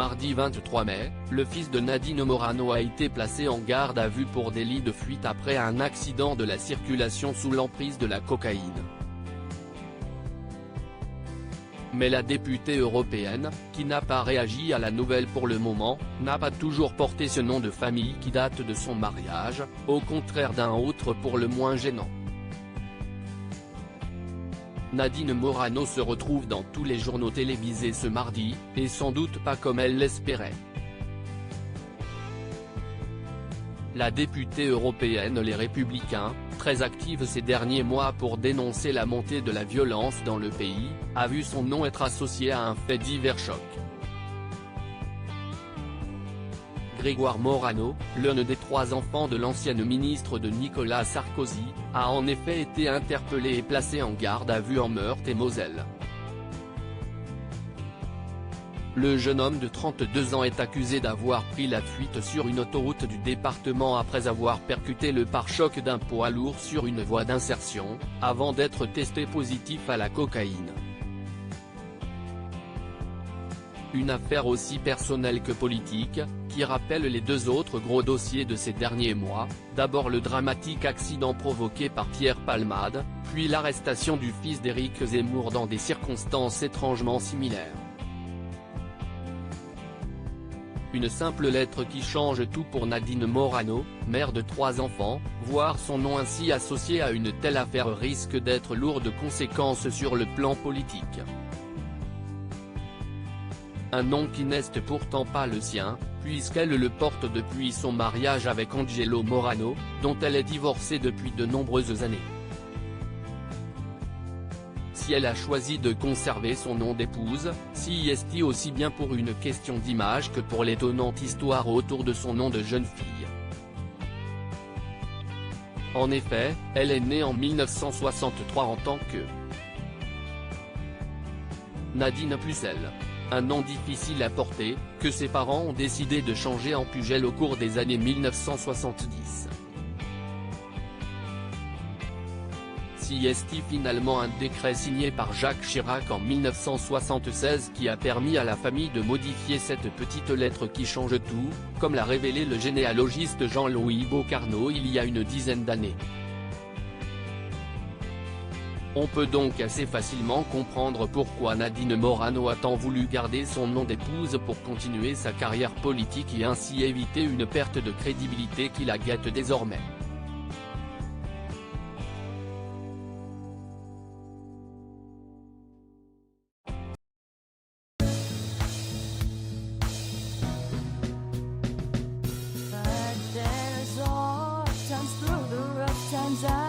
Mardi 23 mai, le fils de Nadine Morano a été placé en garde à vue pour délit de fuite après un accident de la circulation sous l'emprise de la cocaïne. Mais la députée européenne, qui n'a pas réagi à la nouvelle pour le moment, n'a pas toujours porté ce nom de famille qui date de son mariage, au contraire d'un autre pour le moins gênant. Nadine Morano se retrouve dans tous les journaux télévisés ce mardi, et sans doute pas comme elle l'espérait. La députée européenne Les Républicains, très active ces derniers mois pour dénoncer la montée de la violence dans le pays, a vu son nom être associé à un fait divers choc. Grégoire Morano, l'un des 3 enfants de l'ancienne ministre de Nicolas Sarkozy, a en effet été interpellé et placé en garde à vue en Meurthe-et-Moselle. Le jeune homme de 32 ans est accusé d'avoir pris la fuite sur une autoroute du département après avoir percuté le pare-choc d'un poids lourd sur une voie d'insertion, avant d'être testé positif à la cocaïne. Une affaire aussi personnelle que politique, qui rappelle les 2 autres gros dossiers de ces derniers mois, d'abord le dramatique accident provoqué par Pierre Palmade, puis l'arrestation du fils d'Éric Zemmour dans des circonstances étrangement similaires. Une simple lettre qui change tout pour Nadine Morano, mère de 3 enfants, voir son nom ainsi associé à une telle affaire risque d'être lourd de conséquences sur le plan politique. Un nom qui n'est pourtant pas le sien, puisqu'elle le porte depuis son mariage avec Angelo Morano, dont elle est divorcée depuis de nombreuses années. Si elle a choisi de conserver son nom d'épouse, c'est aussi bien pour une question d'image que pour l'étonnante histoire autour de son nom de jeune fille. En effet, elle est née en 1963 en tant que Nadine Pucelle. Un nom difficile à porter, que ses parents ont décidé de changer en Pugel au cours des années 1970. C'est finalement un décret signé par Jacques Chirac en 1976 qui a permis à la famille de modifier cette petite lettre qui change tout, comme l'a révélé le généalogiste Jean-Louis Bocarno il y a une dizaine d'années. On peut donc assez facilement comprendre pourquoi Nadine Morano a tant voulu garder son nom d'épouse pour continuer sa carrière politique et ainsi éviter une perte de crédibilité qui la guette désormais. Times